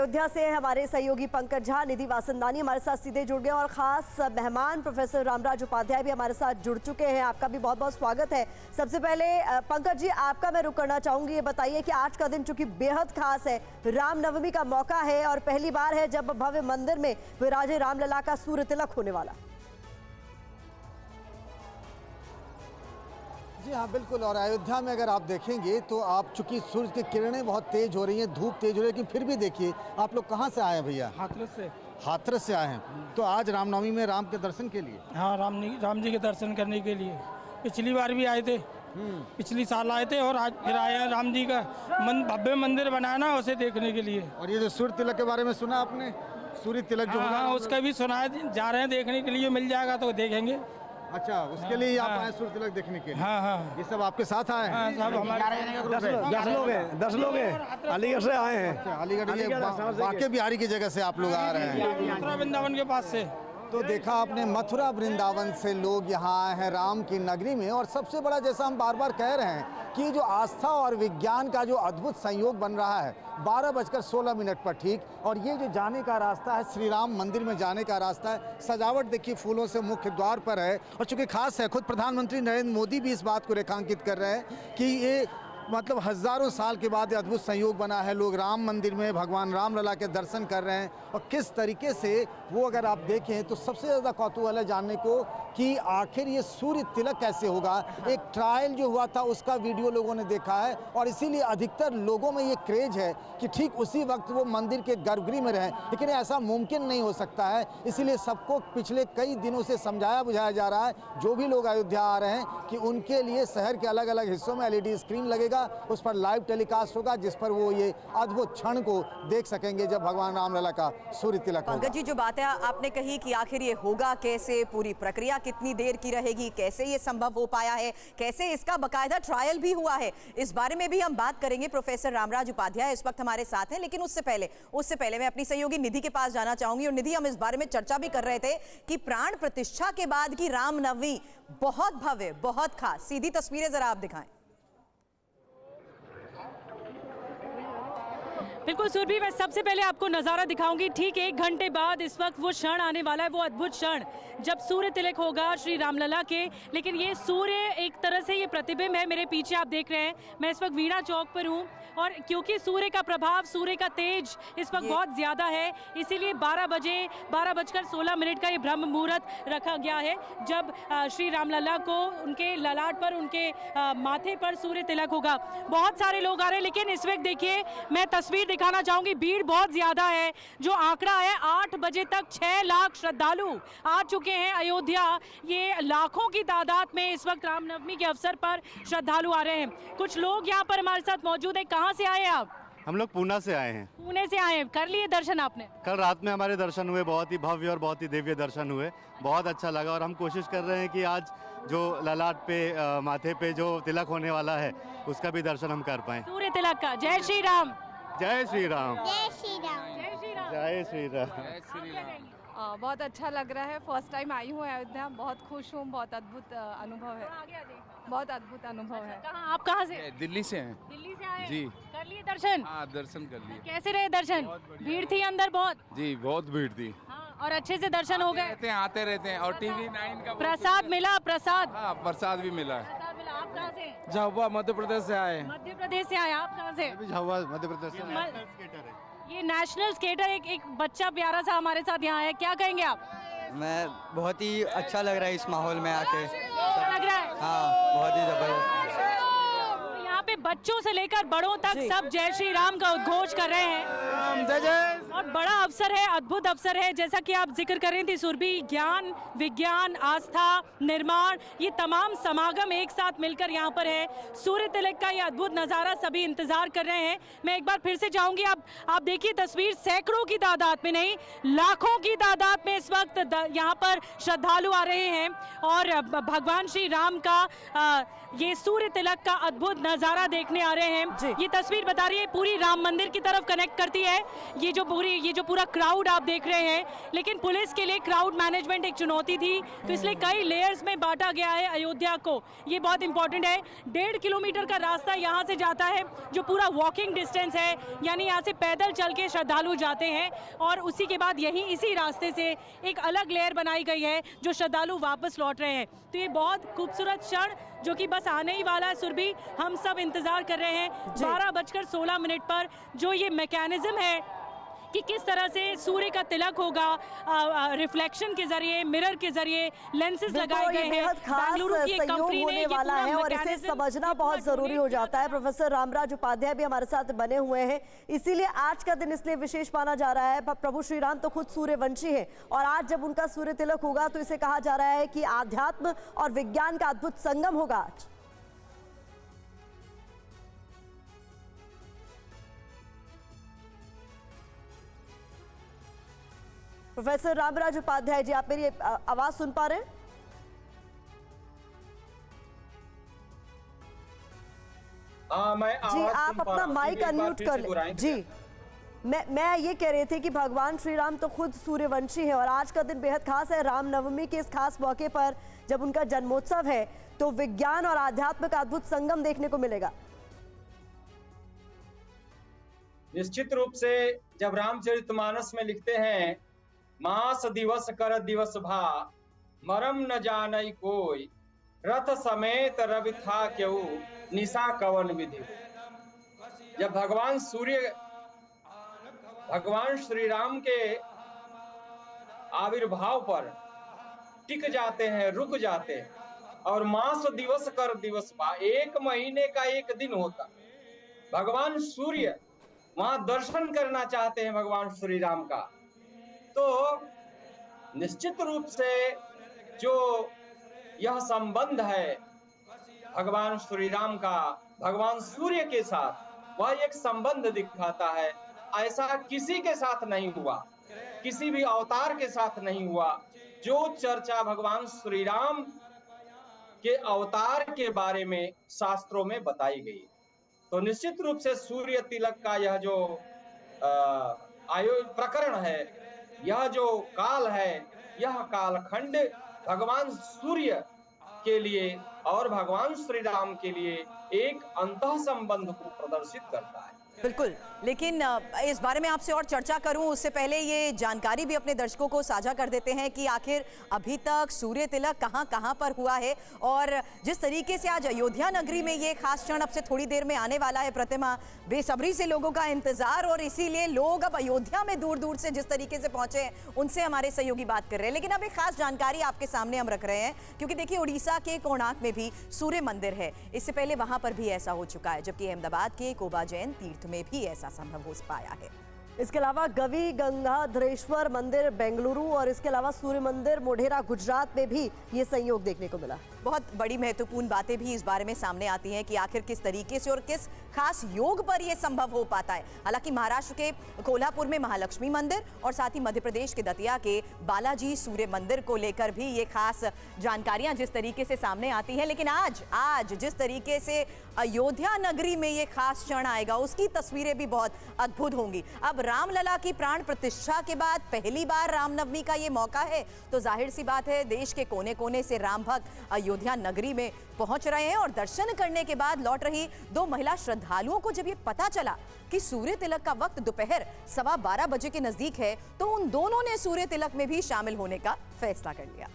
अयोध्या से हमारे सहयोगी पंकज झा, निधि वासंदानी हमारे साथ सीधे जुड़ गए और खास मेहमान प्रोफेसर रामराज उपाध्याय भी हमारे साथ जुड़ चुके हैं। आपका भी बहुत बहुत स्वागत है। सबसे पहले पंकज जी, आपका मैं रुक करना चाहूंगी, ये बताइए कि आज का दिन चूंकि बेहद खास है, रामनवमी का मौका है और पहली बार है जब भव्य मंदिर में विराजे रामलला का सूर्य तिलक होने वाला। जी हाँ, बिल्कुल। और अयोध्या में अगर आप देखेंगे तो आप चूंकि सूरज की किरणें बहुत तेज हो रही हैं, धूप तेज हो रही है, लेकिन फिर भी देखिए आप लोग कहाँ से आए हैं भैया? हाथरस से आए हैं। तो आज रामनवमी में राम के दर्शन के लिए? हाँ, राम जी के दर्शन करने के लिए। पिछली बार भी आए थे, पिछली साल आए थे और आज फिर आए हैं। राम जी का भव्य मंदिर बनाना, उसे देखने के लिए। और ये जो सूर्य तिलक के बारे में सुना आपने? सूर्य तिलक जो हाँ, उसका भी सुना है, जा रहे हैं देखने के लिए, मिल जाएगा तो देखेंगे। अच्छा, उसके लिए आप आए सूर्य तिलक देखने के लिए? हाँ हाँ। ये सब आपके साथ आए हैं? हाँ, सब हमारे 10 लोग हैं, अलीगढ़ से आए हैं। अच्छा, अलीगढ़ बाके बिहारी की जगह से आप लोग आ रहे हैं? मथुरा वृंदावन के पास से। तो देखा आपने, मथुरा वृंदावन से लोग यहाँ आए हैं राम की नगरी में। और सबसे बड़ा, जैसा हम बार बार कह रहे हैं कि जो आस्था और विज्ञान का जो अद्भुत संयोग बन रहा है, 12:16 पर ठीक। और ये जो जाने का रास्ता है, श्री राम मंदिर में जाने का रास्ता है, सजावट देखिए फूलों से मुख्य द्वार पर है। और चूंकि खास है, खुद प्रधानमंत्री नरेंद्र मोदी भी इस बात को रेखांकित कर रहे हैं कि ये मतलब हज़ारों साल के बाद अद्भुत संयोग बना है। लोग राम मंदिर में भगवान रामलला के दर्शन कर रहे हैं। और किस तरीके से वो, अगर आप देखें तो सबसे ज़्यादा कौतूहल है जानने को कि आखिर ये सूर्य तिलक कैसे होगा। एक ट्रायल जो हुआ था उसका वीडियो लोगों ने देखा है और इसीलिए अधिकतर लोगों में ये क्रेज है कि ठीक उसी वक्त वो मंदिर के गर्भगृह में रहें। लेकिन ऐसा मुमकिन नहीं हो सकता है, इसीलिए सबको पिछले कई दिनों से समझाया बुझाया जा रहा है, जो भी लोग अयोध्या आ रहे हैं, कि उनके लिए शहर के अलग अलग हिस्सों में LED स्क्रीन लगेगा, उस पर लाइव टेलीकास्ट होगा, जिस पर वो ये अद्भुत क्षण को देख सकेंगे जब भगवान रामलला का सूर्य तिलक होगा। पंकज जी, जो बात है आपने कही कि आखिर ये होगा कैसे, पूरी प्रक्रिया कितनी देर की रहेगी, कैसे ये संभव हो पाया है, कैसे इसका बकायदा ट्रायल भी हुआ है, इस बारे में भी हम बात करेंगे। प्रोफेसर रामराज उपाध्याय इस वक्त हमारे साथ हैं। लेकिन उससे पहले मैं अपनी सहयोगी निधि के पास जाना चाहूंगी। और निधि, हम इस बारे में चर्चा भी कर रहे थे कि प्राण प्रतिष्ठा के बाद की रामनवमी बहुत भव्य, बहुत खास, सीधी तस्वीरें जरा आप दिखाएं। बिल्कुल सुरभि, मैं सबसे पहले आपको नज़ारा दिखाऊंगी। ठीक 1 घंटे बाद इस वक्त वो क्षण आने वाला है, वो अद्भुत क्षण जब सूर्य तिलक होगा श्री रामलला के। लेकिन ये सूर्य एक तरह से ये प्रतिबिंब है, मेरे पीछे आप देख रहे हैं। मैं इस वक्त वीणा चौक पर हूँ और क्योंकि सूर्य का प्रभाव, सूर्य का तेज इस वक्त बहुत ज़्यादा है, इसीलिए 12:16 का ये ब्रह्म मुहूर्त रखा गया है, जब श्री रामलला को उनके ललाट पर, उनके माथे पर सूर्य तिलक होगा। बहुत सारे लोग आ रहे हैं, लेकिन इस वक्त देखिए, मैं तस्वीर दिखाना चाहूंगी, भीड़ बहुत ज्यादा है। जो आंकड़ा है, 8 बजे तक 6 लाख श्रद्धालु आ चुके हैं अयोध्या। ये लाखों की तादाद में इस वक्त रामनवमी के अवसर पर श्रद्धालु आ रहे हैं। कुछ लोग यहाँ पर हमारे साथ मौजूद हैं। कहाँ से आए आप? हम लोग पूना से आए हैं। पुणे से आए हैं। कर लिए दर्शन आपने? कल रात में हमारे दर्शन हुए, बहुत ही भव्य और बहुत ही दिव्य दर्शन हुए, बहुत अच्छा लगा। और हम कोशिश कर रहे हैं कि आज जो ललाट पे, माथे पे जो तिलक होने वाला है, उसका भी दर्शन हम कर पाएं। सूर्य तिलक का। जय श्री राम। जय श्री राम। जय श्री राम। जय श्री राम। जय श्री राम। बहुत अच्छा लग रहा है। फर्स्ट टाइम आई हूँ अयोध्या, बहुत खुश हूँ। बहुत अद्भुत अनुभव है, बहुत अद्भुत अनुभव है। कहाँ, आप कहाँ से? दिल्ली से हैं। दिल्ली से आए? जी। कर लिए दर्शन? हाँ, दर्शन कर लिए। कैसे रहे दर्शन? भीड़ थी अंदर बहुत? जी, बहुत भीड़ थी। हाँ, और अच्छे से दर्शन हो गए? आते रहते हैं। और TV9 का प्रसाद मिला? प्रसाद? हाँ, प्रसाद भी मिला है। प्रसाद मिला। आप कहाँ से? झाबुआ मध्य प्रदेश से आए। मध्य प्रदेश से आए। आप कहाँ से? झाबुआ मध्य प्रदेश से। ये नेशनल स्केटर, एक बच्चा प्यारा सा हमारे साथ यहाँ है, क्या कहेंगे आप? मैं बहुत ही अच्छा लग रहा है इस माहौल में आके। अच्छा लग रहा है? हाँ, बहुत ही जबरदस्त। यहाँ पे बच्चों से लेकर बड़ों तक सब जय श्री राम का उद्घोष कर रहे हैं। जय जय। और बड़ा अवसर है, अद्भुत अवसर है, जैसा कि आप जिक्र कर रही थी सुरभि। ज्ञान, विज्ञान, आस्था, निर्माण, ये तमाम समागम एक साथ मिलकर यहाँ पर है। सूर्य तिलक का ये अद्भुत नज़ारा सभी इंतजार कर रहे हैं। मैं एक बार फिर से चाहूंगी, आप देखिए तस्वीर, सैकड़ों की तादाद में नहीं, लाखों की तादाद में इस वक्त यहाँ पर श्रद्धालु आ रहे हैं और भगवान श्री राम का ये सूर्य तिलक का अद्भुत नज़ारा देखने आ रहे हैं। ये तस्वीर बता रही है, पूरी राम मंदिर की तरफ कनेक्ट करती है। ये जो पूरी ये जो पूरा क्राउड आप देख रहे हैं, लेकिन पुलिस के लिए क्राउड मैनेजमेंट एक चुनौती थी, तो इसलिए कई लेयर्स में बांटा गया है अयोध्या को। ये बहुत इंपॉर्टेंट है। 1.5 किलोमीटर का रास्ता यहाँ से जाता है, जो पूरा वॉकिंग डिस्टेंस है, यानी यहाँ से पैदल चल के श्रद्धालु जाते हैं और उसी के बाद यहीं इसी रास्ते से एक अलग लेयर बनाई गई है जो श्रद्धालु वापस लौट रहे हैं। तो ये बहुत खूबसूरत क्षण जो कि बस आने ही वाला है। सुरभि, हम सब इंतजार कर रहे हैं 12:16 पर जो ये मैकेनिज्म है कि किस तरह से सूर्य का तिलक होगा, रिफ्लेक्शन के जरिए, मिरर के जरिए, लेंसेज लगाए गए हैं। बेंगलुरु की एक कंपनी ने वाला है और इसे समझना बहुत जरूरी हो जाता है। प्रोफेसर रामराज उपाध्याय भी हमारे साथ बने हुए हैं, इसीलिए आज का दिन इसलिए विशेष माना जा रहा है। प्रभु श्री राम तो खुद सूर्यवंशी है और आज जब उनका सूर्य तिलक होगा तो इसे कहा जा रहा है कि आध्यात्म और विज्ञान का अद्भुत संगम होगा आज। प्रोफेसर रामराज उपाध्याय जी, आप मेरी आवाज सुन पा रहे हैं? जी, आप अपना माइक अनम्यूट कर लें। जी, मैं ये कह रही थी कि भगवान श्री राम तो खुद सूर्यवंशी है और आज का दिन बेहद खास है। रामनवमी के इस खास मौके पर जब उनका जन्मोत्सव है तो विज्ञान और आध्यात्म का अद्भुत संगम देखने को मिलेगा। निश्चित रूप से जब रामचरितमानस में लिखते हैं, मास दिवस कर दिवस भा मरम न जानई कोई, रथ समेत रवि था क्यों निशा कवन विधि। जब भगवान श्री राम के आविर्भाव पर टिक जाते हैं, रुक जाते हैं, और मास दिवस कर दिवस भा, 1 महीने का 1 दिन होता, भगवान सूर्य वहां दर्शन करना चाहते हैं भगवान श्री राम का। तो निश्चित रूप से जो यह संबंध है भगवान श्री राम का भगवान सूर्य के साथ, वह एक संबंध दिखाता है। ऐसा किसी के साथ नहीं हुआ, किसी भी अवतार के साथ नहीं हुआ। जो चर्चा भगवान श्री राम के अवतार के बारे में शास्त्रों में बताई गई, तो निश्चित रूप से सूर्य तिलक का यह जो प्रकरण है, यह जो काल है, यह कालखंड भगवान सूर्य के लिए और भगवान श्री राम के लिए एक अंतः संबंध को प्रदर्शित करता है। बिल्कुल, लेकिन इस बारे में आपसे और चर्चा करूं उससे पहले ये जानकारी भी अपने दर्शकों को साझा कर देते हैं कि आखिर अभी तक सूर्य तिलक कहां पर हुआ है और जिस तरीके से आज अयोध्या नगरी में ये खास क्षण अब से थोड़ी देर में आने वाला है। प्रतिमा, बेसब्री से लोगों का इंतजार और इसीलिए लोग अब अयोध्या में दूर दूर से जिस तरीके से पहुंचे हैं उनसे हमारे सहयोगी बात कर रहे हैं। लेकिन अब एक खास जानकारी आपके सामने हम रख रहे हैं, क्योंकि देखिए उड़ीसा के कोणार्क में भी सूर्य मंदिर है, इससे पहले वहां पर भी ऐसा हो चुका है, जबकि अहमदाबाद के कोबा जैन तीर्थ में भी ऐसा संभव हो पाया है। इसके अलावा गवी गंगाधरेश्वर मंदिर बेंगलुरु और इसके अलावा सूर्य मंदिर मोढेरा गुजरात में भी ये संयोग देखने को मिला। बहुत बड़ी महत्वपूर्ण बातें भी इस बारे में सामने आती हैं कि आखिर किस तरीके से और किस खास योग पर यह संभव हो पाता है। हालांकि महाराष्ट्र के कोल्हापुर में महालक्ष्मी मंदिर और साथ ही मध्य प्रदेश के दतिया के बालाजी सूर्य मंदिर को लेकर भी ये खास जानकारियां जिस तरीके से सामने आती हैं, लेकिन आज जिस तरीके से अयोध्या नगरी में ये खास क्षण आएगा उसकी तस्वीरें भी बहुत अद्भुत होंगी। अब रामलला की प्राण प्रतिष्ठा के बाद पहली बार रामनवमी का ये मौका है, तो जाहिर सी बात है देश के कोने कोने से राम भक्त अयोध्या नगरी में पहुंच रहे हैं और दर्शन करने के बाद लौट रही 2 महिला श्रद्धालुओं को जब ये पता चला कि सूर्य तिलक का वक्त दोपहर 12:15 बजे के नजदीक है, तो उन दोनों ने सूर्य तिलक में भी शामिल होने का फैसला कर लिया।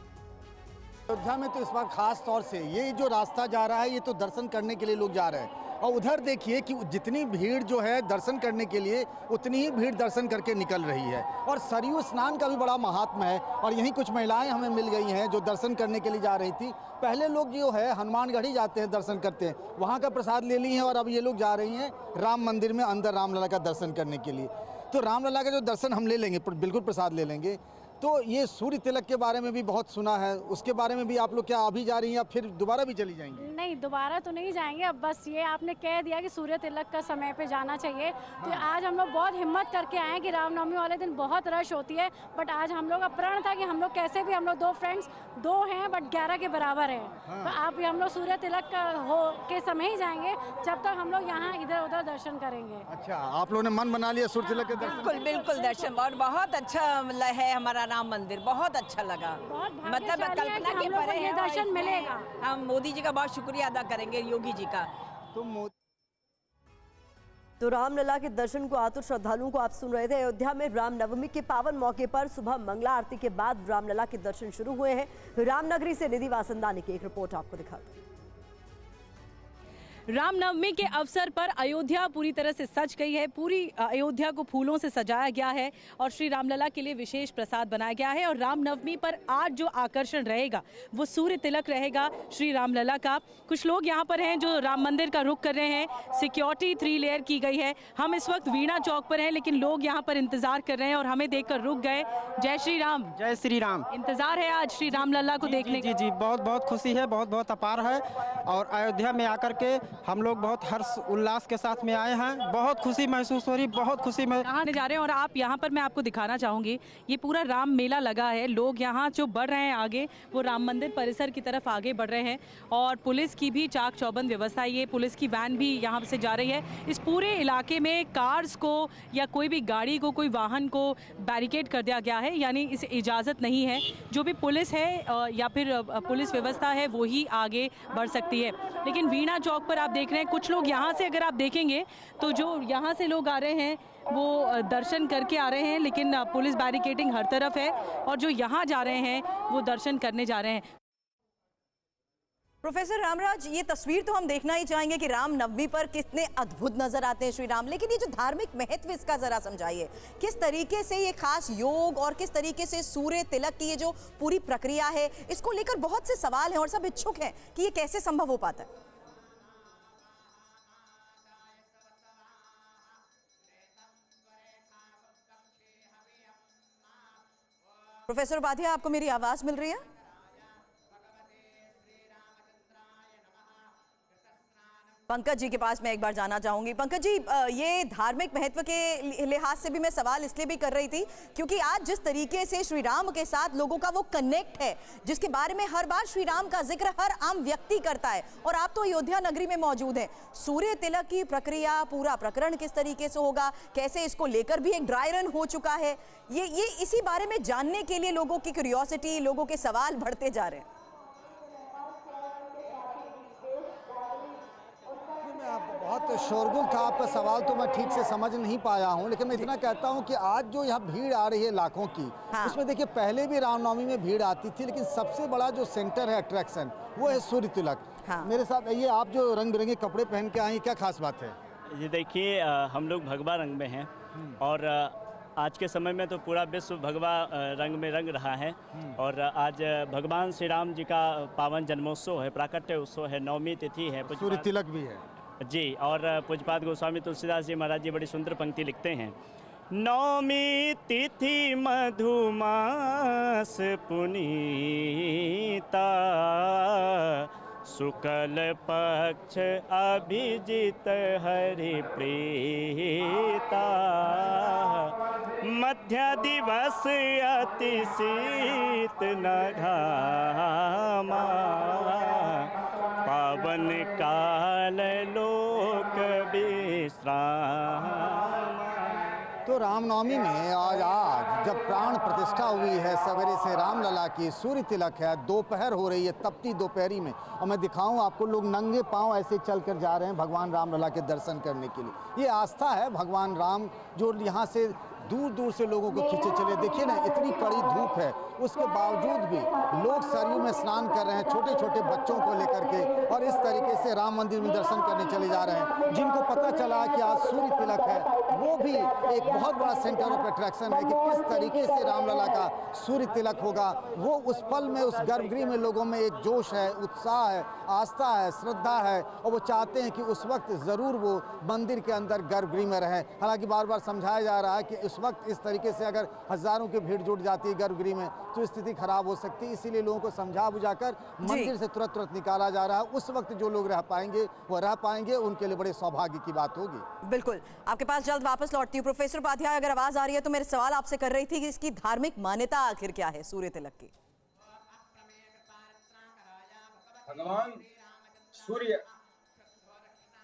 अयोध्या में तो इस बार खास तौर से ये जो रास्ता जा रहा है ये तो दर्शन करने के लिए लोग जा रहे हैं, और उधर देखिए कि जितनी भीड़ जो है दर्शन करने के लिए उतनी ही भीड़ दर्शन करके निकल रही है। और सरयू स्नान का भी बड़ा महात्म है और यहीं कुछ महिलाएं हमें मिल गई हैं जो दर्शन करने के लिए जा रही थी। पहले लोग जो है हनुमानगढ़ी जाते हैं दर्शन करते हैं, वहाँ का प्रसाद ले ली हैं और अब ये लोग जा रही हैं राम मंदिर में अंदर रामलला का दर्शन करने के लिए। तो रामलला का जो दर्शन हम ले लेंगे, बिल्कुल प्रसाद ले लेंगे। तो ये सूर्य तिलक के बारे में भी बहुत सुना है, उसके बारे में भी आप लोग क्या अभी जा रही हैं या फिर दोबारा भी चली जाएंगी? नहीं, दोबारा तो नहीं जाएंगे। अब बस ये आपने कह दिया कि सूर्य तिलक का समय पे जाना चाहिए, तो आज हम लोग बहुत हिम्मत करके आए हैं कि रामनवमी वाले दिन बहुत रश होती है, बट आज हम लोग का प्रण था कि हम लोग कैसे भी, हम लोग 2 फ्रेंड्स 2 हैं बट 11 के बराबर है। तो आप हम लोग सूर्य तिलक का हो के समय ही जाएंगे, जब तक हम लोग यहाँ इधर उधर दर्शन करेंगे। अच्छा, आप लोगों ने मन बना लिया सूर्य तिलक के दर्शन? बिल्कुल बिल्कुल दर्शन, और बहुत अच्छा है हमारा राम मंदिर, बहुत अच्छा लगा। मतलब कल्पना के परे ये दर्शन मिलेगा। हम मोदी जी का बहुत शुक्रिया अदा करेंगे, योगी जी का। तो रामलला के दर्शन को आतुर श्रद्धालुओं को आप सुन रहे थे। अयोध्या में रामनवमी के पावन मौके पर सुबह मंगला आरती के बाद रामलला के दर्शन शुरू हुए हैं। रामनगरी से निधि वासंदानी की एक रिपोर्ट आपको दिखाते हैं। रामनवमी के अवसर पर अयोध्या पूरी तरह से सज गई है। पूरी अयोध्या को फूलों से सजाया गया है और श्री रामलला के लिए विशेष प्रसाद बनाया गया है। और रामनवमी पर आज जो आकर्षण रहेगा वो सूर्य तिलक रहेगा श्री रामलला का। कुछ लोग यहाँ पर हैं जो राम मंदिर का रुख कर रहे हैं। सिक्योरिटी 3 लेयर की गई है। हम इस वक्त वीणा चौक पर हैं, लेकिन लोग यहाँ पर इंतजार कर रहे हैं और हमें देखकर रुक गए। जय श्री राम। जय श्री राम। इंतजार है आज श्री रामलला को देखने का? जी, बहुत बहुत खुशी है, बहुत बहुत अपार है। और अयोध्या में आकर के हम लोग बहुत हर्ष उल्लास के साथ में आए हैं। बहुत खुशी महसूस हो रही, बहुत खुशी में। कहाँ जा रहे हैं? और आप यहाँ पर मैं आपको दिखाना चाहूँगी, ये पूरा राम मेला लगा है। लोग यहाँ जो बढ़ रहे हैं आगे, वो राम मंदिर परिसर की तरफ आगे बढ़ रहे हैं। और पुलिस की भी चाक चौबंद व्यवस्था है। ये पुलिस की वैन भी यहाँ से जा रही है। इस पूरे इलाके में कार्स को या कोई भी गाड़ी को, कोई वाहन को बैरिकेड कर दिया गया है, यानी इसे इजाज़त नहीं है। जो भी पुलिस है या फिर पुलिस व्यवस्था है वो ही आगे बढ़ सकती है। लेकिन वीणा चौक पर आप देख रहे हैं कुछ लोग यहाँ से, अगर आप देखेंगे तो जो यहाँ से लोग आ रहे हैं वो दर्शन करके आ रहे हैं, लेकिन पुलिस बैरिकेडिंग हर तरफ है। और जो यहाँ जा रहे हैं वो दर्शन करने जा रहे हैं। प्रोफेसर रामराज, ये तस्वीर तो हम देखना ही चाहेंगे कि रामनवमी पर कितने अद्भुत नजर आते हैं श्री राम, लेकिन ये जो धार्मिक महत्व इसका जरा समझाइए। किस तरीके से ये खास योग और किस तरीके से सूर्य तिलक की ये जो पूरी प्रक्रिया है, इसको लेकर बहुत से सवाल हैं और सब इच्छुक हैं कि ये कैसे संभव हो पाता है। प्रोफेसर उपाध्याय, आपको मेरी आवाज मिल रही है? पंकज जी के पास मैं एक बार जाना चाहूंगी। पंकज जी, ये धार्मिक महत्व के लिहाज से भी मैं सवाल इसलिए भी कर रही थी क्योंकि आज जिस तरीके से श्री राम के साथ लोगों का वो कनेक्ट है, जिसके बारे में हर बार श्री राम का जिक्र हर आम व्यक्ति करता है, और आप तो अयोध्या नगरी में मौजूद हैं। सूर्य तिलक की प्रक्रिया, पूरा प्रकरण किस तरीके से होगा, कैसे इसको लेकर भी एक ड्राई रन हो चुका है, ये इसी बारे में जानने के लिए लोगों की क्यूरियोसिटी, लोगों के सवाल बढ़ते जा रहे हैं। बहुत शोरगुल था, आपका सवाल तो मैं ठीक से समझ नहीं पाया हूं, लेकिन मैं इतना कहता हूं कि आज जो यहाँ भीड़ आ रही है लाखों की, उसमें देखिए पहले भी रामनवमी में भीड़ आती थी, लेकिन सबसे बड़ा जो सेंटर है अट्रैक्शन वो है सूर्य तिलक। मेरे साथ ये आप जो रंग बिरंगे कपड़े पहन के आए, क्या खास बात है? ये देखिए, हम लोग भगवा रंग में हैं और आज के समय में तो पूरा विश्व भगवा रंग में रंग रहा है। और आज भगवान श्री राम जी का पावन जन्मोत्सव है, प्राकट्य उत्सव है, नवमी तिथि है, सूर्य तिलक भी है जी। और पूज्यपाद गोस्वामी तुलसीदास जी महाराज जी बड़ी सुंदर पंक्ति लिखते हैं, नवमी तिथि मधुमास पुनीता, शुक्ल पक्ष अभिजित हरि प्रीता, मध्य दिवस अति शीत न घामा, पावन काल लोक विश्राम। तो रामनवमी में आज जब प्राण प्रतिष्ठा हुई है, सवेरे से रामलला की, सूर्य तिलक है, दोपहर हो रही है, तपती दोपहरी में, और मैं दिखाऊं आपको, लोग नंगे पांव ऐसे चलकर जा रहे हैं भगवान रामलला के दर्शन करने के लिए। ये आस्था है भगवान राम जो यहाँ से दूर दूर से लोगों को खींचे चले। देखिए ना, इतनी कड़ी धूप है, उसके बावजूद भी लोग सरयू में स्नान कर रहे हैं, छोटे छोटे बच्चों को लेकर के, और इस तरीके से राम मंदिर में दर्शन करने चले जा रहे हैं। जिनको पता चला कि आज सूर्य तिलक है, वो भी एक बहुत बड़ा सेंटर ऑफ अट्रैक्शन है कि किस तरीके से रामलला का सूर्य तिलक होगा। वो उस पल में, उस गर्भगृह में लोगों में एक जोश है, उत्साह है, आस्था है, श्रद्धा है, और वो चाहते हैं कि उस वक्त ज़रूर वो मंदिर के अंदर गर्भगृह में रहें। हालांकि बार बार समझाया जा रहा है कि उस उस वक्त इस तरीके से अगर हजारों की भीड़ जुट जाती है गर्भगृह में तो स्थिति खराब हो सकती है। इसीलिए लोगों को समझा बुझाकर मंदिर से तुरंत निकाला जा रहा है। उस वक्त जो लोग रह पाएंगे वो रह पाएंगे, उनके लिए बड़े सौभाग्य की बात होगी। बिल्कुल, आपके पास जल्द वापस लौटती हूँ। प्रोफेसर उपाध्याय, अगर आवाज आ रही है तो मेरे सवाल आपसे कर रही थी कि इसकी धार्मिक मान्यता आखिर क्या है सूर्य तिलक की? भगवान सूर्य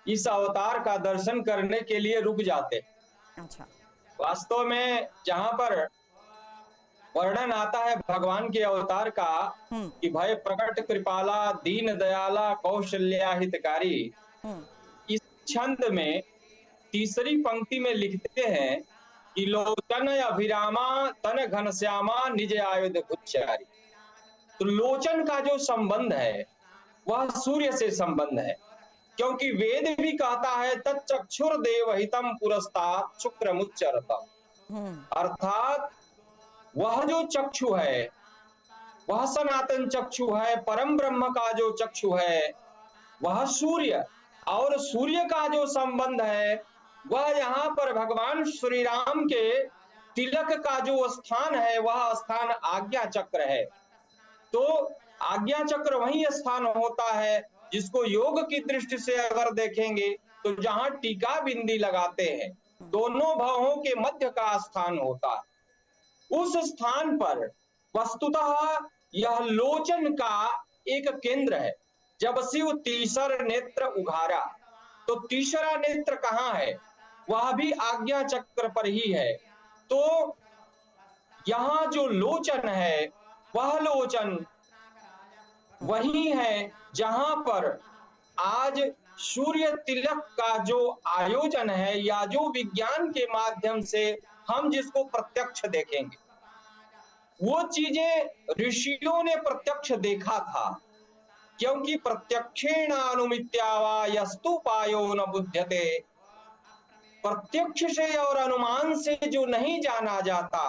इस अवतार का दर्शन करने के लिए रुक जाते। अच्छा। वास्तव में जहां पर वर्णन आता है भगवान के अवतार का कि भय प्रकट कृपाला दीन दयाला कौशल्या हितकारी, इस छंद में तीसरी पंक्ति में लिखते हैं कि लोचन अभिरामा तन घनश्यामा निज आयुध भुच्चारी। तो लोचन का जो संबंध है वह सूर्य से संबंध है, क्योंकि वेद भी कहता है तच्चक्षुर देवहितम पुरस्तात् शुक्रमुच्चरतम्, अर्थात वह जो चक्षु है वह सनातन चक्षु है, परम ब्रह्म का जो चक्षु है वह सूर्य, और सूर्य का जो संबंध है वह यहाँ पर भगवान श्री राम के तिलक का जो स्थान है वह स्थान आज्ञा चक्र है। तो आज्ञा चक्र वही स्थान होता है जिसको योग की दृष्टि से अगर देखेंगे तो जहां टीका बिंदी लगाते हैं दोनों भवों के मध्य का स्थान होता है। उस स्थान पर वस्तुतः यह लोचन का एक केंद्र है। जब शिव तीसर नेत्र उघारा तो तीसरा नेत्र कहाँ है? वह भी आज्ञा चक्र पर ही है। तो यहाँ जो लोचन है वह लोचन वही है जहां पर आज सूर्य तिलक का जो आयोजन है या जो विज्ञान के माध्यम से हम जिसको प्रत्यक्ष देखेंगे, वो चीजें ऋषियों ने प्रत्यक्ष देखा था, क्योंकि प्रत्यक्षेण अनुमित्या वा यस्तु पायो न बुध्यते। प्रत्यक्ष से और अनुमान से जो नहीं जाना जाता,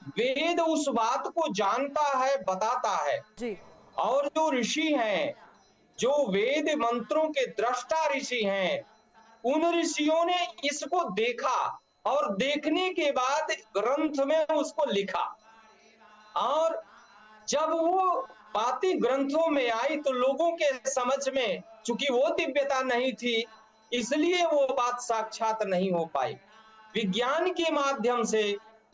वेद उस बात को जानता है, बताता है जी। और जो ऋषि हैं, जो वेद मंत्रों के दृष्टा ऋषि हैं, उन ऋषियों ने इसको देखा और देखने के बाद ग्रंथ में उसको लिखा, और जब वो बातें ग्रंथों में आई तो लोगों के समझ में, चूंकि वो दिव्यता नहीं थी इसलिए वो बात साक्षात नहीं हो पाई। विज्ञान के माध्यम से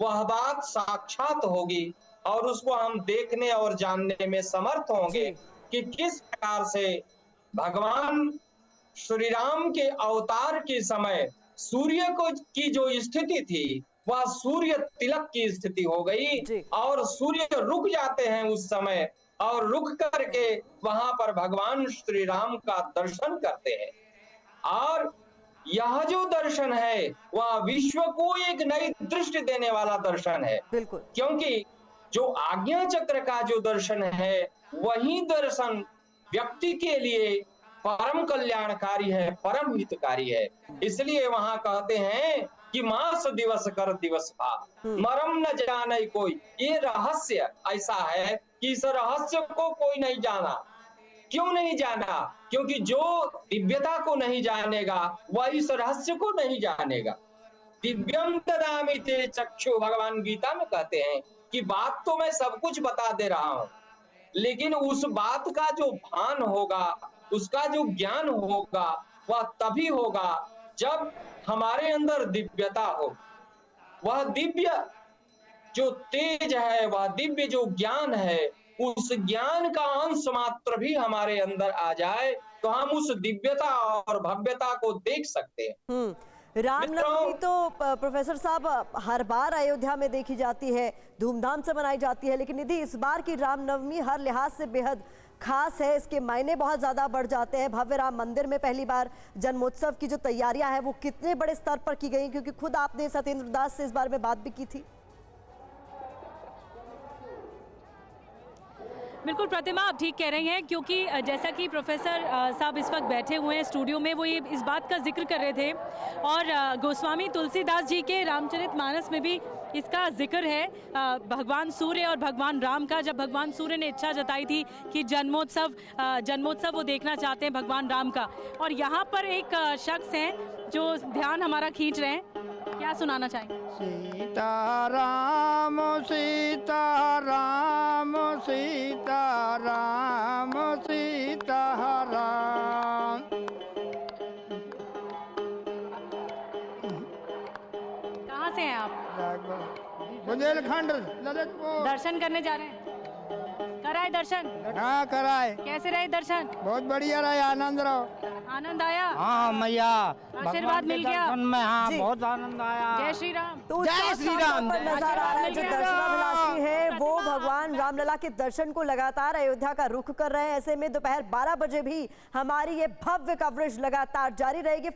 वह बात साक्षात होगी और उसको हम देखने और जानने में समर्थ होंगे कि किस प्रकार से भगवान श्री राम के अवतार के समय सूर्य को की जो स्थिति थी वह सूर्य तिलक की स्थिति हो गई, और सूर्य रुक जाते हैं उस समय, और रुक करके वहां पर भगवान श्री राम का दर्शन करते हैं। और यह जो दर्शन है वह विश्व को एक नई दृष्टि देने वाला दर्शन है। बिल्कुल, क्योंकि जो आज्ञा चक्र का जो दर्शन है वही दर्शन व्यक्ति के लिए परम कल्याणकारी है, परम हितकारी है। इसलिए वहां कहते हैं कि मास दिवस कर दिवस भा मरम न जाने कोई। ये रहस्य ऐसा है कि इस रहस्य को कोई नहीं जाना। क्यों नहीं जाना? क्योंकि जो दिव्यता को नहीं जानेगा वह इस रहस्य को नहीं जानेगा। दिव्यम ददामि ते चक्षु, भगवान गीता में कहते हैं कि बात तो मैं सब कुछ बता दे रहा हूं, लेकिन उस बात का जो भान होगा, उसका जो ज्ञान होगा वह तभी होगा जब हमारे अंदर दिव्यता हो। वह दिव्य जो तेज है, वह दिव्य जो ज्ञान है, उस ज्ञान का अंश मात्र भी हमारे अंदर आ जाए तो हम उस दिव्यता और भव्यता को देख सकते हैं। रामनवमी तो प्रोफेसर साहब हर बार अयोध्या में देखी जाती है, धूमधाम से मनाई जाती है, लेकिन निधि इस बार की रामनवमी हर लिहाज से बेहद खास है। इसके मायने बहुत ज़्यादा बढ़ जाते हैं। भव्य राम मंदिर में पहली बार जन्मोत्सव की जो तैयारियां हैं वो कितने बड़े स्तर पर की गई, क्योंकि खुद आपने सत्येंद्र दास से इस बारे में बात भी की थी। बिल्कुल प्रतिमा, आप ठीक कह रही हैं, क्योंकि जैसा कि प्रोफेसर साहब इस वक्त बैठे हुए हैं स्टूडियो में, वो ये इस बात का जिक्र कर रहे थे, और गोस्वामी तुलसीदास जी के रामचरितमानस में भी इसका जिक्र है भगवान सूर्य और भगवान राम का। जब भगवान सूर्य ने इच्छा जताई थी कि जन्मोत्सव वो देखना चाहते हैं भगवान राम का, और यहाँ पर एक शख्स हैं जो ध्यान हमारा खींच रहे हैं। क्या क्या सुनाना चाहेंगे? सीताराम सीताराम सीताराम सीताराम। कहाँ से हैं आप? बुंदेलखंड ललितपुर। दर्शन करने जा रहे हैं? कराए दर्शन? हाँ कराए। कैसे रहे दर्शन? बहुत बढ़िया रहा, आनंद रहो। आनंद आया? हाँ मैया, आशीर्वाद मिल गया? में हाँ जी। बहुत आनंद आया। जय श्री राम। तो जय श्री राम। पर नजर आ रहा है जो दर्शनाभिलाषी है वो भगवान रामलला के दर्शन को लगातार अयोध्या का रुख कर रहे हैं। ऐसे में दोपहर 12 बजे भी हमारी ये भव्य कवरेज लगातार जारी रहेगी।